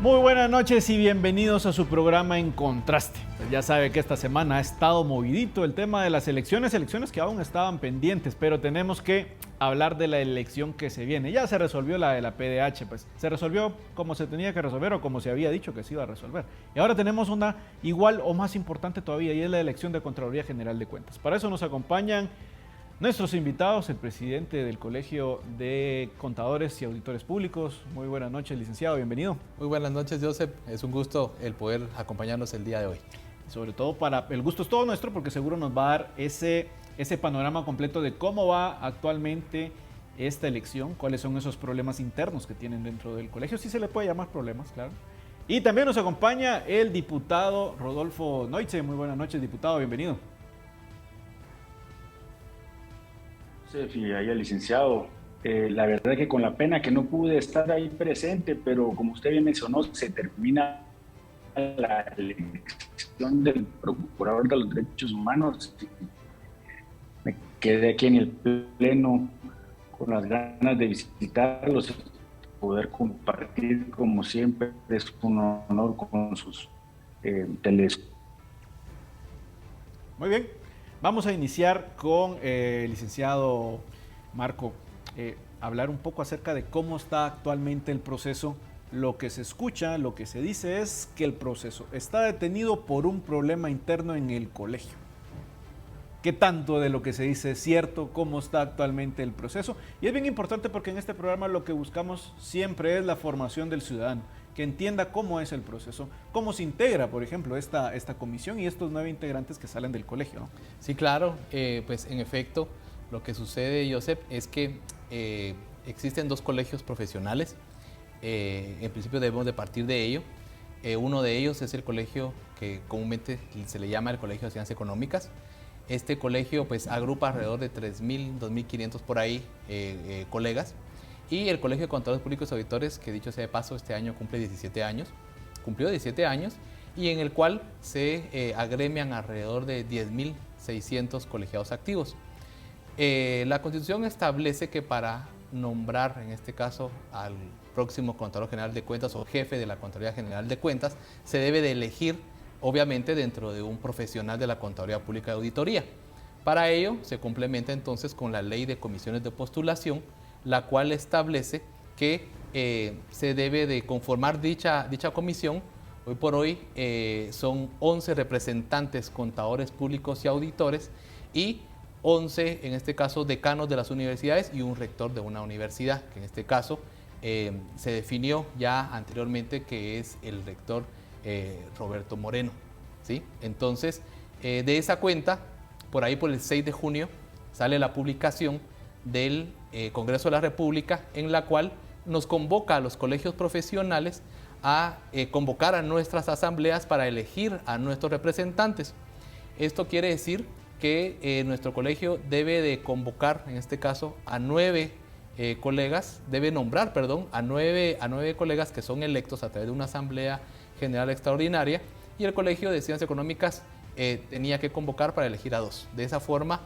Muy buenas noches y bienvenidos a su programa En Contraste. Pues ya sabe que esta semana ha estado movidito el tema de las elecciones que aún estaban pendientes, pero tenemos que hablar de la elección que se viene. Ya se resolvió la de la PDH, pues se resolvió como se tenía que resolver o como se había dicho que se iba a resolver. Y ahora tenemos una igual o más importante todavía y es la elección de Contraloría General de Cuentas. Para eso nos acompañan nuestros invitados, el presidente del Colegio de Contadores y Auditores Públicos. Muy buenas noches, licenciado, bienvenido. Muy buenas noches, Joseph. Es un gusto el poder acompañarnos el día de hoy. Sobre todo el gusto es todo nuestro porque seguro nos va a dar ese panorama completo de cómo va actualmente esta elección, cuáles son esos problemas internos que tienen dentro del colegio, si se le puede llamar problemas, claro. Y también nos acompaña el diputado Rodolfo Noitze. Muy buenas noches, diputado, bienvenido. Y ahí el licenciado, la verdad que con la pena que no pude estar ahí presente, pero como usted bien mencionó, se termina la elección del Procurador de los Derechos Humanos. Me quedé aquí en el Pleno con las ganas de visitarlos, poder compartir como siempre, es un honor con sus teles. Muy bien. Vamos a iniciar con el licenciado Marco, hablar un poco acerca de cómo está actualmente el proceso. Lo que se escucha, lo que se dice es que el proceso está detenido por un problema interno en el colegio. ¿Qué tanto de lo que se dice es cierto? ¿Cómo está actualmente el proceso? Y es bien importante porque en este programa lo que buscamos siempre es la formación del ciudadano, que entienda cómo es el proceso, cómo se integra, por ejemplo, esta comisión y estos 9 integrantes que salen del colegio, ¿no? Sí, claro, pues en efecto, lo que sucede, Joseph, es que existen 2 colegios profesionales. En principio debemos de partir de ello. Uno de ellos es el colegio que comúnmente se le llama el Colegio de Ciencias Económicas. Este colegio pues agrupa alrededor de 3.000, 2.500 por ahí colegas. Y el Colegio de Contadores Públicos y Auditores, que dicho sea de paso, este año cumplió 17 años, y en el cual se agremian alrededor de 10.600 colegiados activos. La Constitución establece que para nombrar, en este caso, al próximo Contralor General de Cuentas o jefe de la Contraloría General de Cuentas, se debe de elegir, obviamente, dentro de un profesional de la Contaduría Pública de Auditoría. Para ello, se complementa entonces con la Ley de Comisiones de Postulación, la cual establece que se debe de conformar dicha comisión. Hoy por hoy son 11 representantes contadores públicos y auditores y 11, en este caso, decanos de las universidades y un rector de una universidad, que en este caso se definió ya anteriormente que es el rector Roberto Moreno, ¿sí? Entonces, de esa cuenta, por ahí por el 6 de junio, sale la publicación del Congreso de la República, en la cual nos convoca a los colegios profesionales a convocar a nuestras asambleas para elegir a nuestros representantes. Esto quiere decir que nuestro colegio debe de convocar, en este caso, a 9 colegas, debe nombrar, perdón, a 9 colegas que son electos a través de una asamblea general extraordinaria, y el Colegio de Ciencias Económicas tenía que convocar para elegir a 2. De esa forma,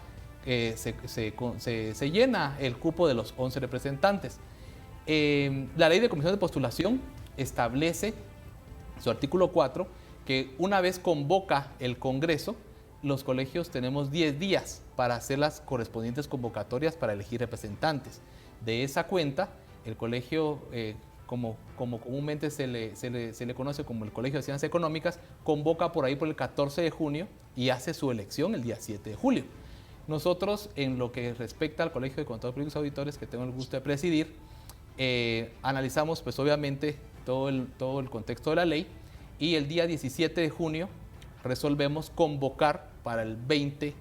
se llena el cupo de los 11 representantes. La Ley de Comisión de Postulación establece, su artículo 4, que una vez convoca el Congreso, los colegios tenemos 10 días para hacer las correspondientes convocatorias para elegir representantes. De esa cuenta, el colegio, como comúnmente se le conoce como el Colegio de Ciencias Económicas, convoca por ahí por el 14 de junio y hace su elección el día 7 de julio. Nosotros, en lo que respecta al Colegio de Contadores Públicos y Auditores, que tengo el gusto de presidir, analizamos pues obviamente todo el contexto de la ley, y el día 17 de junio resolvemos convocar para el 20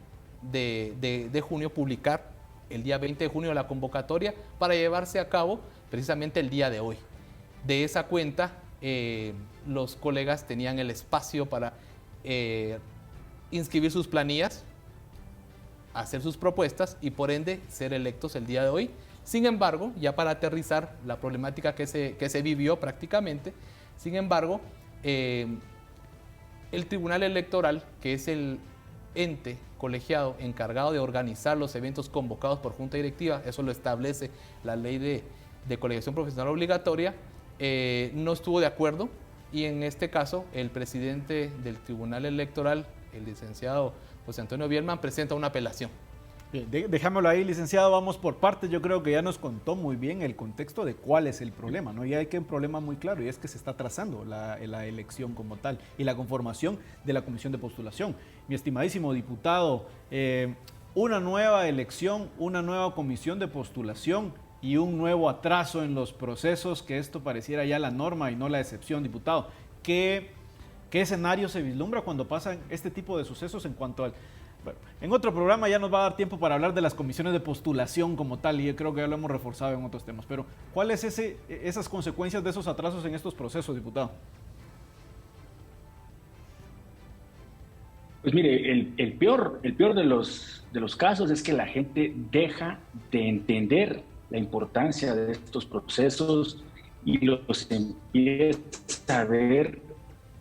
de junio, publicar el día 20 de junio la convocatoria para llevarse a cabo precisamente el día de hoy. De esa cuenta, los colegas tenían el espacio para inscribir sus planillas, hacer sus propuestas y por ende ser electos el día de hoy. Sin embargo, ya para aterrizar la problemática que se vivió prácticamente, sin embargo, el Tribunal Electoral, que es el ente colegiado encargado de organizar los eventos convocados por Junta Directiva, eso lo establece la Ley de Colegiación Profesional Obligatoria, no estuvo de acuerdo y en este caso el presidente del Tribunal Electoral, el licenciado José Antonio Bielman, presenta una apelación. Bien, dejémoslo ahí, licenciado, vamos por partes. Yo creo que ya nos contó muy bien el contexto de cuál es el problema, ¿no? Y hay que un problema muy claro, y es que se está trazando la elección como tal y la conformación de la comisión de postulación. Mi estimadísimo diputado, una nueva elección, una nueva comisión de postulación y un nuevo atraso en los procesos, que esto pareciera ya la norma y no la excepción, diputado. ¿Qué escenario se vislumbra cuando pasan este tipo de sucesos en cuanto al... Bueno, en otro programa ya nos va a dar tiempo para hablar de las comisiones de postulación como tal, y creo que ya lo hemos reforzado en otros temas, pero ¿cuáles esas consecuencias de esos atrasos en estos procesos, diputado? Pues mire, el peor de los casos es que la gente deja de entender la importancia de estos procesos y los empieza a ver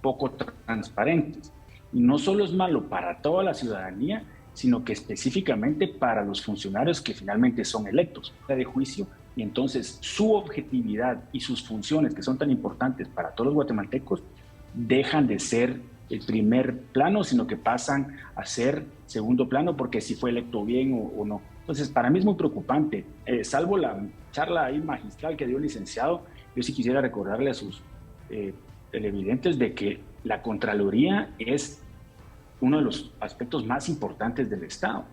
poco transparentes. Y no solo es malo para toda la ciudadanía, sino que específicamente para los funcionarios que finalmente son electos de juicio, y entonces su objetividad y sus funciones, que son tan importantes para todos los guatemaltecos, dejan de ser el primer plano, sino que pasan a ser segundo plano, porque si fue electo bien o no. Entonces, para mí es muy preocupante. Salvo la charla ahí magistral que dio el licenciado, yo sí quisiera recordarle a sus televidentes de que la Contraloría es uno de los aspectos más importantes del Estado.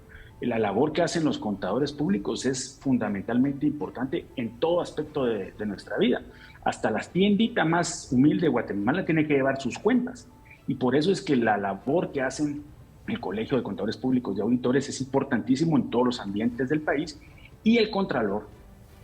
La labor que hacen los contadores públicos es fundamentalmente importante en todo aspecto de nuestra vida. Hasta la tiendita más humilde de Guatemala tiene que llevar sus cuentas. Y por eso es que la labor que hacen el Colegio de Contadores Públicos y Auditores es importantísimo en todos los ambientes del país, y el Contralor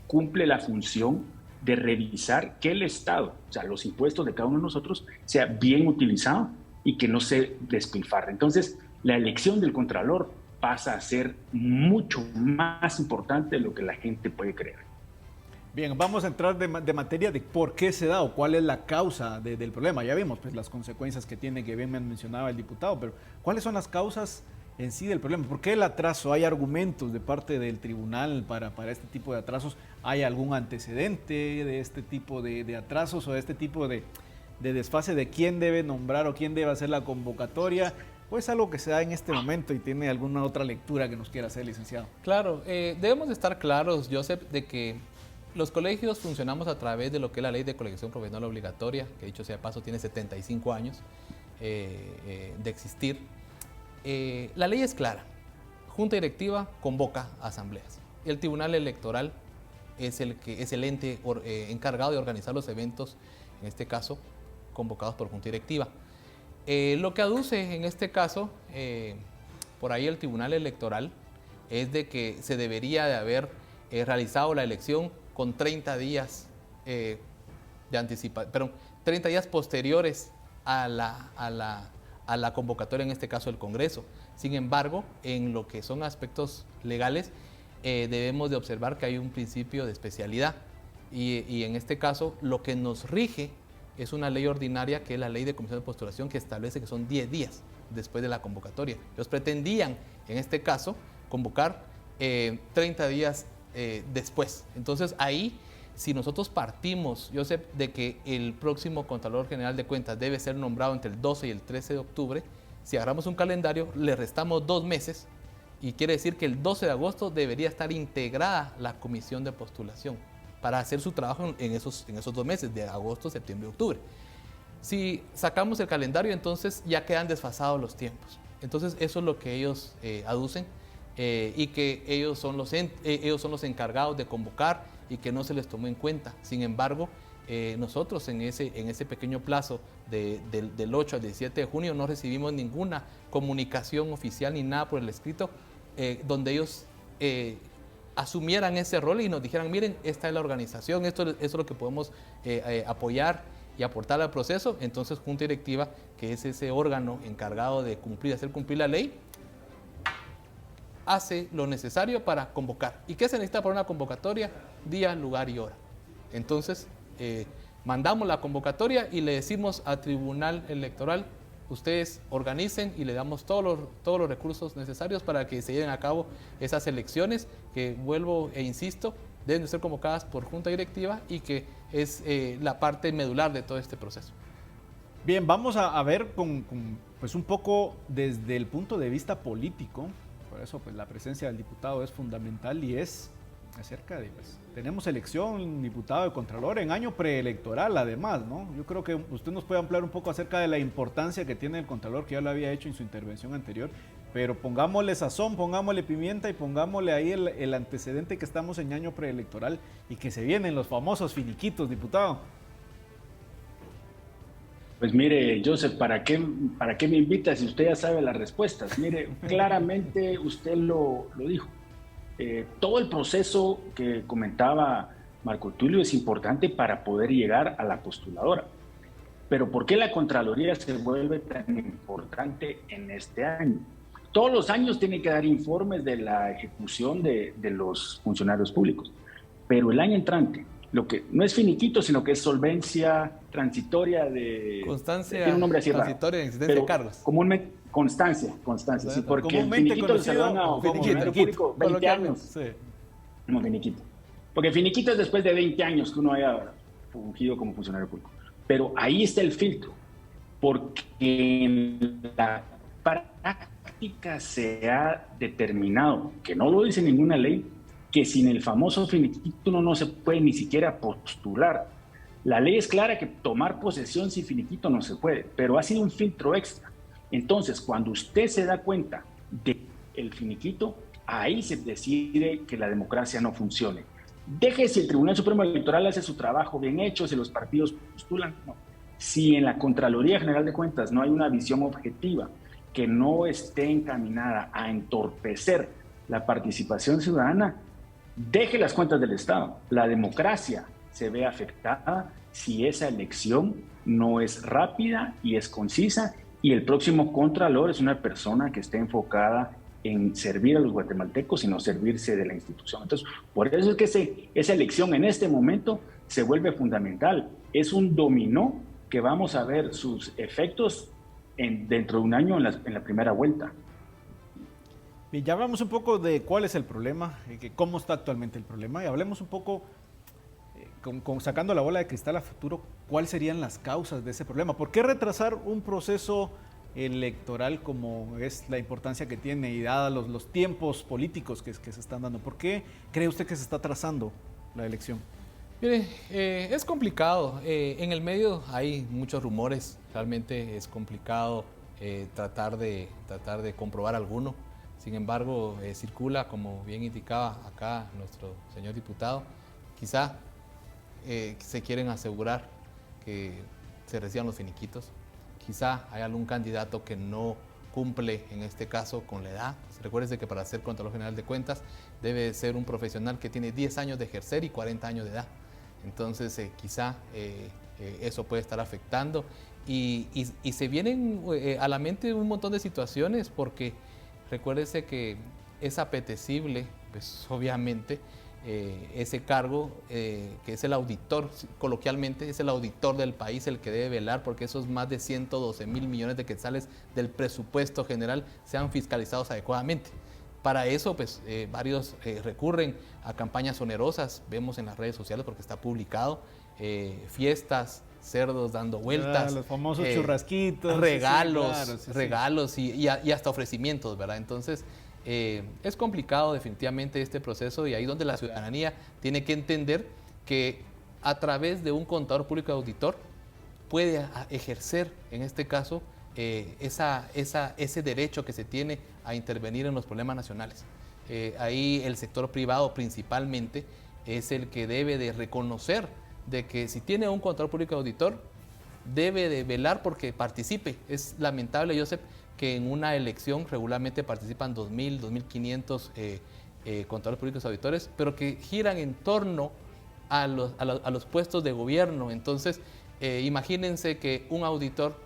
cumple la función de revisar que el Estado, o sea, los impuestos de cada uno de nosotros, sea bien utilizado y que no se despilfarre. Entonces, la elección del Contralor pasa a ser mucho más importante de lo que la gente puede creer. Bien, vamos a entrar de materia de por qué se da o cuál es la causa del problema. Ya vimos pues, las consecuencias que tiene, que bien me mencionaba el diputado, pero ¿cuáles son las causas en sí del problema? ¿Por qué el atraso? ¿Hay argumentos de parte del tribunal para este tipo de atrasos? ¿Hay algún antecedente de este tipo de atrasos o de este tipo de desfase de quién debe nombrar o quién debe hacer la convocatoria? ¿O es algo que se da en este momento y tiene alguna otra lectura que nos quiera hacer, licenciado? Claro, debemos de estar claros, Joseph, de que los colegios funcionamos a través de lo que es la Ley de Colegiación Profesional Obligatoria, que dicho sea de paso tiene 75 años de existir. La ley es clara. Junta directiva convoca asambleas. El Tribunal Electoral es el ente encargado de organizar los eventos, en este caso, convocados por Junta directiva. Lo que aduce en este caso, por ahí el Tribunal Electoral, es de que se debería de haber realizado la elección con 30 días 30 días posteriores a la convocatoria, en este caso del Congreso. Sin embargo, en lo que son aspectos legales, debemos de observar que hay un principio de especialidad y en este caso lo que nos rige es una ley ordinaria, que es la Ley de Comisión de Postulación, que establece que son 10 días después de la convocatoria. Ellos pretendían, en este caso, convocar 30 días después. Entonces ahí, si nosotros partimos, Joseph, de que el próximo Contralor General de Cuentas debe ser nombrado entre el 12 y el 13 de octubre, si agarramos un calendario, le restamos 2 meses y quiere decir que el 12 de agosto debería estar integrada la comisión de postulación para hacer su trabajo en esos 2 meses, de agosto, septiembre y octubre. Si sacamos el calendario, entonces ya quedan desfasados los tiempos. Entonces eso es lo que ellos aducen, y que ellos son los encargados de convocar y que no se les tomó en cuenta. Sin embargo, nosotros en ese pequeño plazo del 8 al 17 de junio no recibimos ninguna comunicación oficial ni nada por el escrito donde ellos asumieran ese rol y nos dijeran, miren, esta es la organización, esto es lo que podemos apoyar y aportar al proceso. Entonces, Junta Directiva, que es ese órgano encargado de hacer cumplir la ley, hace lo necesario para convocar. ¿Y qué se necesita para una convocatoria? Día, lugar y hora. Entonces, mandamos la convocatoria y le decimos al Tribunal Electoral, ustedes organicen y le damos todos los recursos necesarios para que se lleven a cabo esas elecciones, que vuelvo e insisto, deben de ser convocadas por Junta Directiva y que es la parte medular de todo este proceso. Bien, vamos a ver pues un poco desde el punto de vista político. Por eso pues, la presencia del diputado es fundamental y es acerca de, pues, tenemos elección, diputado de Contralor en año preelectoral además, ¿no? Yo creo que usted nos puede ampliar un poco acerca de la importancia que tiene el Contralor, que ya lo había hecho en su intervención anterior, pero pongámosle sazón, pongámosle pimienta y pongámosle ahí el antecedente que estamos en año preelectoral y que se vienen los famosos finiquitos, diputado. Pues mire, Joseph, ¿para qué me invita si usted ya sabe las respuestas? Mire, claramente usted lo dijo. Todo el proceso que comentaba Marco Tulio es importante para poder llegar a la postuladora. Pero ¿por qué la Contraloría se vuelve tan importante en este año? Todos los años tiene que dar informes de la ejecución de los funcionarios públicos, pero el año entrante, lo que no es finiquito, sino que es solvencia transitoria de... Constancia tiene un nombre así transitoria de existencia de cargos. Comúnmente, constancia, sí, porque el finiquito se lo dan a un funcionario público 20 años. Sí. No, finiquito. Porque finiquito es después de 20 años que uno haya fungido como funcionario público. Pero ahí está el filtro, porque en la práctica se ha determinado, que no lo dice ninguna ley, que sin el famoso finiquito uno no se puede ni siquiera postular. La ley es clara que tomar posesión sin finiquito no se puede, pero ha sido un filtro extra. Entonces, cuando usted se da cuenta del finiquito, ahí se decide que la democracia no funcione. Deje si el Tribunal Supremo Electoral hace su trabajo bien hecho, si los partidos postulan, no. Si en la Contraloría General de Cuentas no hay una visión objetiva que no esté encaminada a entorpecer la participación ciudadana, deje las cuentas del Estado. La democracia se ve afectada si esa elección no es rápida y es concisa, y el próximo Contralor es una persona que esté enfocada en servir a los guatemaltecos y no servirse de la institución. Entonces, por eso es que esa elección en este momento se vuelve fundamental. Es un dominó que vamos a ver sus efectos dentro de un año en la primera vuelta. Bien, ya hablamos un poco de cuál es el problema, cómo está actualmente el problema, y hablemos un poco, sacando la bola de cristal a futuro, cuáles serían las causas de ese problema. ¿Por qué retrasar un proceso electoral como es la importancia que tiene y dados los tiempos políticos que se están dando? ¿Por qué cree usted que se está atrasando la elección? Mire, es complicado. En el medio hay muchos rumores. Realmente es complicado tratar de comprobar alguno. Sin embargo, circula, como bien indicaba acá nuestro señor diputado, quizá se quieren asegurar que se reciban los finiquitos. Quizá hay algún candidato que no cumple, en este caso, con la edad. Recuérdese que para ser Contralor General de Cuentas debe ser un profesional que tiene 10 años de ejercer y 40 años de edad. Entonces, quizá eso puede estar afectando. Y se vienen a la mente un montón de situaciones, porque recuérdese que es apetecible, pues obviamente, ese cargo, que es el auditor, coloquialmente es el auditor del país el que debe velar porque esos más de 112 mil millones de quetzales del presupuesto general sean fiscalizados adecuadamente. Para eso, pues, varios recurren a campañas onerosas, vemos en las redes sociales porque está publicado, fiestas, cerdos dando vueltas. Los famosos churrasquitos. Regalos, sí, claro, sí, regalos sí. Y hasta ofrecimientos, ¿verdad? Entonces, es complicado definitivamente este proceso, y ahí donde la ciudadanía tiene que entender que a través de un contador público auditor puede ejercer, en este caso, ese derecho que se tiene a intervenir en los problemas nacionales. Ahí el sector privado principalmente es el que debe de reconocer de que si tiene un contador público auditor, debe de velar porque participe. Es lamentable, Joseph, que en una elección regularmente participan 2.000, 2.500 contadores públicos auditores, pero que giran en torno a los puestos de gobierno. Entonces, imagínense que un auditor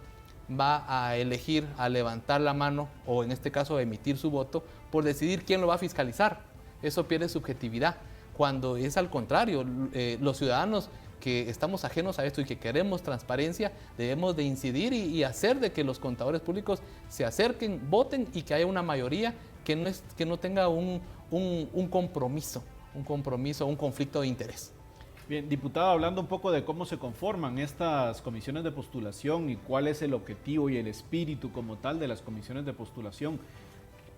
va a elegir, a levantar la mano, o en este caso a emitir su voto, por decidir quién lo va a fiscalizar. Eso pierde subjetividad, cuando es al contrario. Los ciudadanos que estamos ajenos a esto y que queremos transparencia, debemos de incidir y hacer de que los contadores públicos se acerquen, voten, y que haya una mayoría que no tenga un compromiso, un conflicto de interés. Bien, diputado, hablando un poco de cómo se conforman estas comisiones de postulación y cuál es el objetivo y el espíritu como tal de las comisiones de postulación.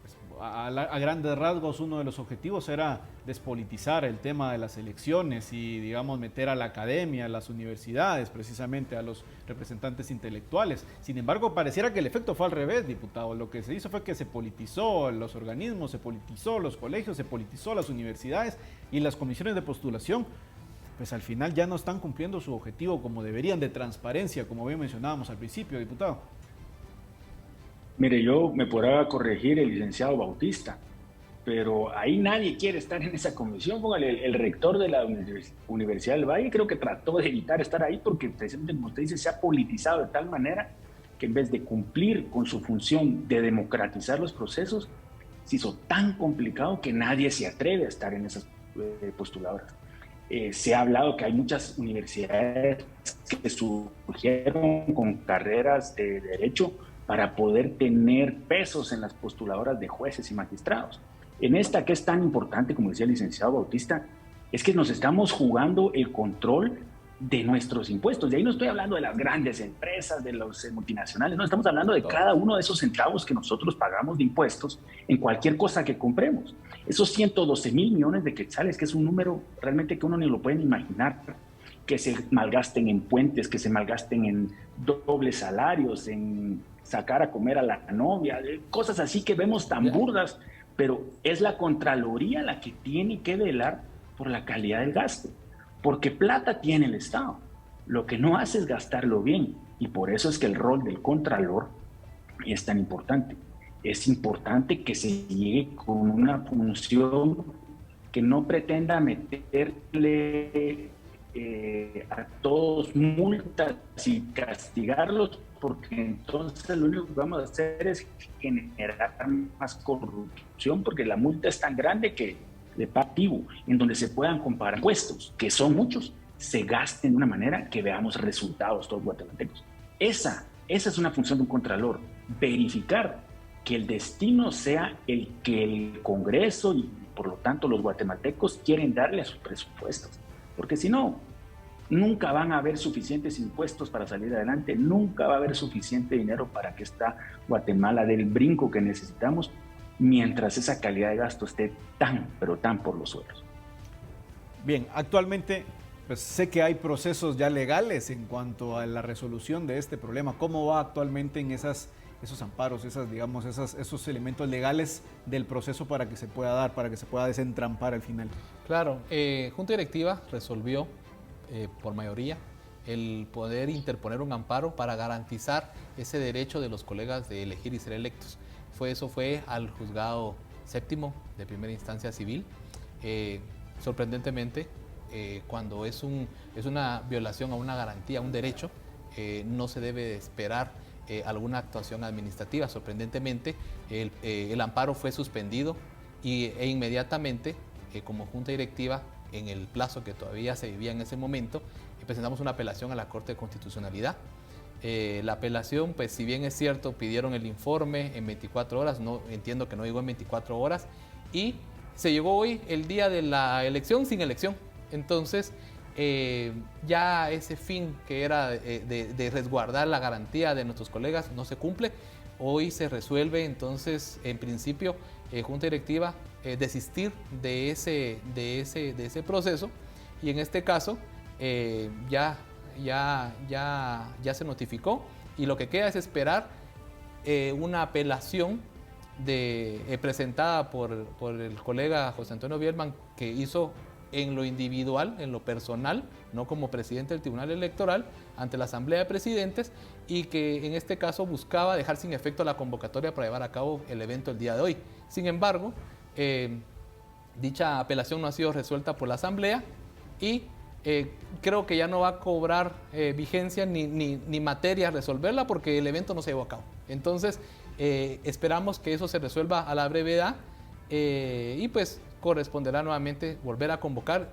Pues, a grandes rasgos, uno de los objetivos era despolitizar el tema de las elecciones y, digamos, meter a la academia, a las universidades, precisamente a los representantes intelectuales. Sin embargo, pareciera que el efecto fue al revés, diputado. Lo que se hizo fue que se politizó los organismos, se politizó los colegios, se politizó las universidades y las comisiones de postulación, pues al final ya no están cumpliendo su objetivo como deberían, de transparencia, como bien mencionábamos al principio, diputado. Mire, yo me podrá corregir el licenciado Bautista, pero ahí nadie quiere estar en esa comisión. Póngale, el rector de la Universidad del Valle creo que trató de evitar estar ahí porque, precisamente como usted dice, se ha politizado de tal manera que en vez de cumplir con su función de democratizar los procesos, se hizo tan complicado que nadie se atreve a estar en esas postuladoras. Se ha hablado que hay muchas universidades que surgieron con carreras de derecho para poder tener pesos en las postuladoras de jueces y magistrados. En esta que es tan importante, como decía el licenciado Bautista, es que nos estamos jugando el control de nuestros impuestos. De ahí no estoy hablando de las grandes empresas, de los multinacionales, no, estamos hablando de cada uno de esos centavos que nosotros pagamos de impuestos en cualquier cosa que compremos. Esos 112,000 millones de quetzales, que es un número realmente que uno ni lo puede imaginar, que se malgasten en puentes, que se malgasten en dobles salarios, en sacar a comer a la novia, cosas así que vemos tan burdas, pero es la Contraloría la que tiene que velar por la calidad del gasto, porque plata tiene el Estado, lo que no hace es gastarlo bien, y por eso es que el rol del Contralor es tan importante. Es importante que se llegue con una función que no pretenda meterle a todos multas y castigarlos, porque entonces lo único que vamos a hacer es generar más corrupción, porque la multa es tan grande que de activo, en donde se puedan comparar impuestos, que son muchos, se gasten de una manera que veamos resultados todos guatemaltecos. Esa es una función de un contralor, verificar que el destino sea el que el Congreso y por lo tanto los guatemaltecos quieren darle a sus presupuestos, porque si no, nunca van a haber suficientes impuestos para salir adelante, nunca va a haber suficiente dinero para que esta Guatemala dé el brinco que necesitamos, mientras esa calidad de gasto esté tan, pero tan por los suelos. Bien, actualmente pues sé que hay procesos ya legales en cuanto a la resolución de este problema. ¿Cómo va actualmente en esos amparos, esos elementos legales del proceso para que se pueda dar, para que se pueda desentrampar al final? Claro, Junta Directiva resolvió por mayoría el poder interponer un amparo para garantizar ese derecho de los colegas de elegir y ser electos. Eso fue al juzgado séptimo de primera instancia civil. Sorprendentemente, cuando es una violación a una garantía, a un derecho, no se debe de esperar alguna actuación administrativa. Sorprendentemente, el amparo fue suspendido e inmediatamente, como Junta Directiva, en el plazo que todavía se vivía en ese momento, presentamos una apelación a la Corte de Constitucionalidad. La apelación, pues si bien es cierto, pidieron el informe en 24 horas, no, entiendo que no llegó en 24 horas, y se llegó hoy el día de la elección sin elección. Entonces, ya ese fin que era de resguardar la garantía de nuestros colegas no se cumple. Hoy se resuelve, entonces, en principio, Junta Directiva desistir de ese proceso, y en este caso ya se notificó, y lo que queda es esperar una apelación presentada por el colega José Antonio Bielman, que hizo en lo individual, en lo personal, no como presidente del Tribunal Electoral, ante la Asamblea de Presidentes, y que en este caso buscaba dejar sin efecto la convocatoria para llevar a cabo el evento el día de hoy. Sin embargo, dicha apelación no ha sido resuelta por la Asamblea, y creo que ya no va a cobrar vigencia ni materia resolverla, porque el evento no se llevó a cabo. Entonces, esperamos que eso se resuelva a la brevedad, y pues corresponderá nuevamente volver a convocar,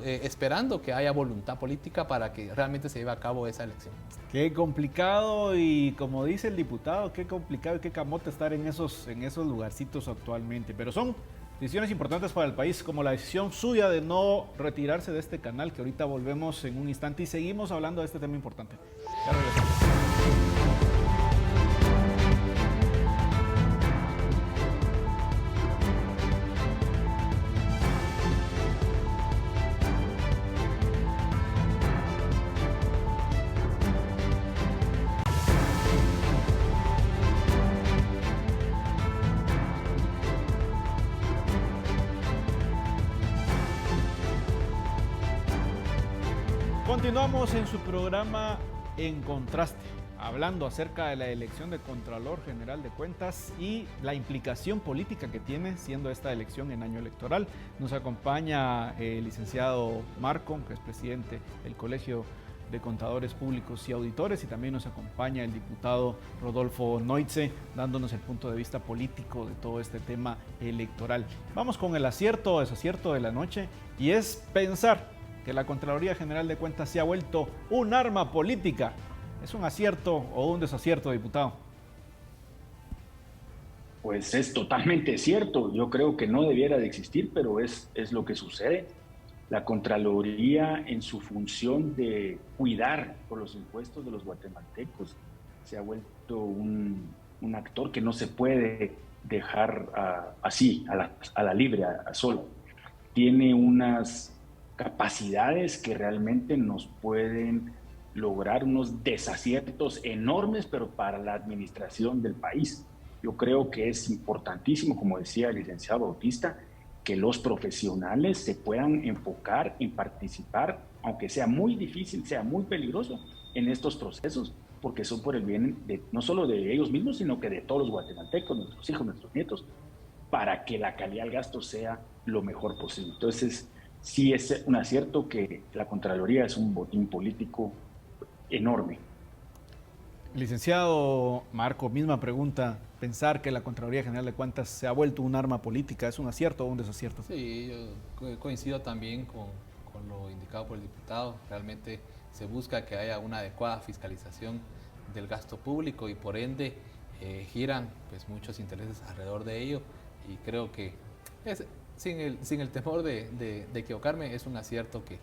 esperando que haya voluntad política para que realmente se lleve a cabo esa elección. Qué complicado, y como dice el diputado, qué complicado y qué camote estar en esos lugarcitos actualmente, pero son Decisiones importantes para el país, como la decisión suya de no retirarse de este canal, que ahorita volvemos en un instante y seguimos hablando de este tema importante. Ya regresamos. Continuamos en su programa En Contraste, hablando acerca de la elección de Contralor General de Cuentas y la implicación política que tiene siendo esta elección en año electoral. Nos acompaña el licenciado Marco, que es presidente del Colegio de Contadores Públicos y Auditores, y también nos acompaña el diputado Rodolfo Noitze, dándonos el punto de vista político de todo este tema electoral. Vamos con el acierto o desacierto de la noche, y es pensar que la Contraloría General de Cuentas se ha vuelto un arma política. ¿Es un acierto o un desacierto, diputado? Pues es totalmente cierto. Yo creo que no debiera de existir, pero es lo que sucede. La Contraloría, en su función de cuidar por los impuestos de los guatemaltecos, se ha vuelto un actor que no se puede dejar así, a la libre, a solo. Tiene unas capacidades que realmente nos pueden lograr unos desaciertos enormes, pero para la administración del país. Yo creo que es importantísimo, como decía el licenciado Bautista, que los profesionales se puedan enfocar en participar, aunque sea muy difícil, sea muy peligroso, en estos procesos, porque son por el bien no solo de ellos mismos, sino que de todos los guatemaltecos, nuestros hijos, nuestros nietos, para que la calidad del gasto sea lo mejor posible. Entonces, sí es un acierto que la Contraloría es un botín político enorme. Licenciado Marco, misma pregunta. Pensar que la Contraloría General de Cuentas se ha vuelto un arma política, ¿es un acierto o un desacierto? Sí, yo coincido también con lo indicado por el diputado. Realmente se busca que haya una adecuada fiscalización del gasto público y por ende giran pues muchos intereses alrededor de ello, y creo que sin el temor de equivocarme, es un acierto que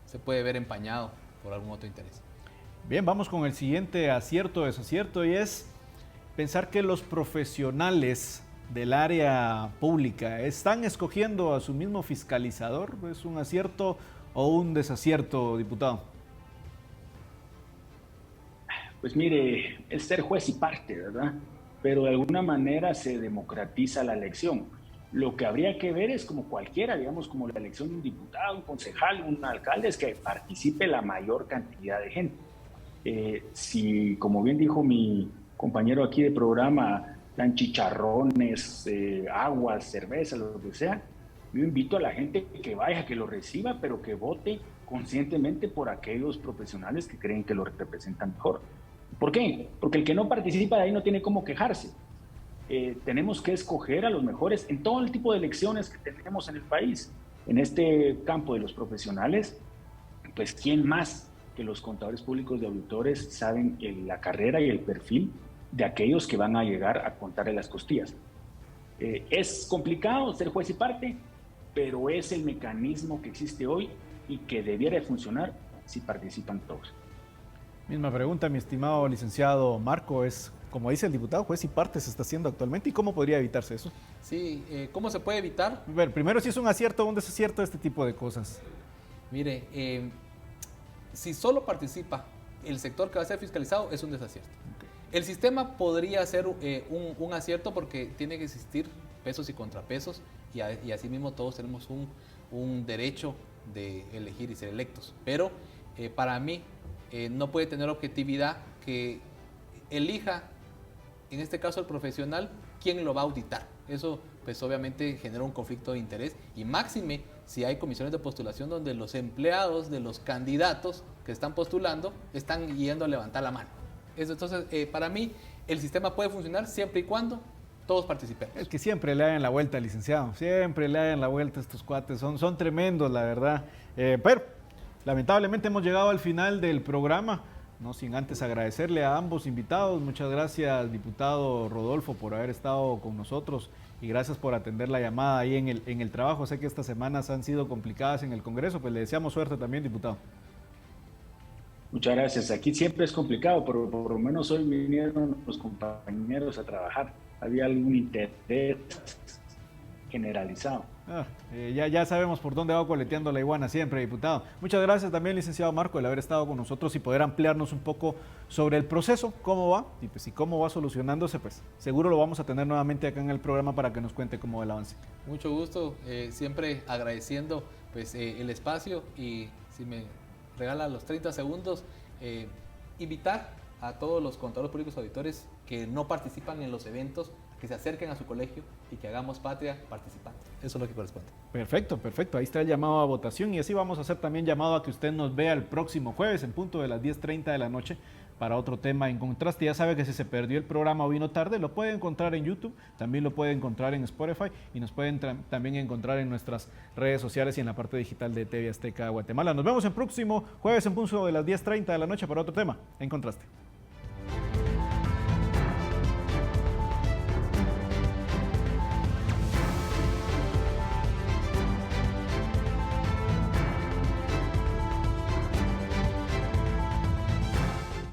se puede ver empañado por algún otro interés. Bien, vamos con el siguiente acierto o desacierto, y es pensar que los profesionales del área pública están escogiendo a su mismo fiscalizador. ¿Es un acierto o un desacierto, diputado? Pues mire, es ser juez y parte, ¿verdad? Pero de alguna manera se democratiza la elección. Lo que habría que ver es como cualquiera, digamos, como la elección de un diputado, un concejal, un alcalde, es que participe la mayor cantidad de gente. Si, como bien dijo mi compañero aquí de programa, dan chicharrones, aguas, cerveza, lo que sea, yo invito a la gente que vaya, que lo reciba, pero que vote conscientemente por aquellos profesionales que creen que lo representan mejor. ¿Por qué? Porque el que no participa de ahí no tiene cómo quejarse. Tenemos que escoger a los mejores en todo el tipo de elecciones que tenemos en el país. En este campo de los profesionales, pues ¿quién más que los contadores públicos y auditores saben la carrera y el perfil de aquellos que van a llegar a contarle las costillas? Es complicado ser juez y parte, pero es el mecanismo que existe hoy y que debiera de funcionar si participan todos. Misma pregunta, mi estimado licenciado Marco, es, como dice el diputado, juez y parte se está haciendo actualmente, ¿y cómo podría evitarse eso? Sí, ¿cómo se puede evitar? A ver, primero, si es un acierto o un desacierto este tipo de cosas. Mire, si solo participa el sector que va a ser fiscalizado, es un desacierto. Okay. El sistema podría ser un acierto porque tiene que existir pesos y contrapesos, y asimismo todos tenemos un derecho de elegir y ser electos. Pero para mí no puede tener objetividad que elija, en este caso el profesional, quién lo va a auditar. Eso pues obviamente genera un conflicto de interés, y máxime si hay comisiones de postulación donde los empleados de los candidatos que están postulando están yendo a levantar la mano. Entonces, para mí, el sistema puede funcionar siempre y cuando todos participemos. Es que siempre le hagan la vuelta, licenciado, siempre le hagan la vuelta a estos cuates, son tremendos, la verdad. Pero, lamentablemente hemos llegado al final del programa, no sin antes agradecerle a ambos invitados. Muchas gracias, diputado Rodolfo, por haber estado con nosotros y gracias por atender la llamada ahí en el trabajo. Sé que estas semanas han sido complicadas en el Congreso, pues le deseamos suerte también, diputado. Muchas gracias. Aquí siempre es complicado, pero por lo menos hoy vinieron los compañeros a trabajar. Había algún interés generalizado. Ya sabemos por dónde va coleteando la iguana siempre, diputado. Muchas gracias también, licenciado Marco, el haber estado con nosotros y poder ampliarnos un poco sobre el proceso, cómo va y pues, y cómo va solucionándose. Pues seguro lo vamos a tener nuevamente acá en el programa para que nos cuente cómo va el avance. Mucho gusto, siempre agradeciendo pues, el espacio y si me regala los 30 segundos, invitar a todos los contadores públicos auditores que no participan en los eventos, que se acerquen a su colegio y que hagamos patria participante. Eso es lo que corresponde. Perfecto. Ahí está el llamado a votación y así vamos a hacer también llamado a que usted nos vea el próximo jueves en punto de las 10:30 de la noche para otro tema en contraste. Ya sabe que si se perdió el programa o vino tarde, lo puede encontrar en YouTube, también lo puede encontrar en Spotify y nos pueden también encontrar en nuestras redes sociales y en la parte digital de TV Azteca Guatemala. Nos vemos el próximo jueves en punto de las 10:30 de la noche para otro tema en contraste.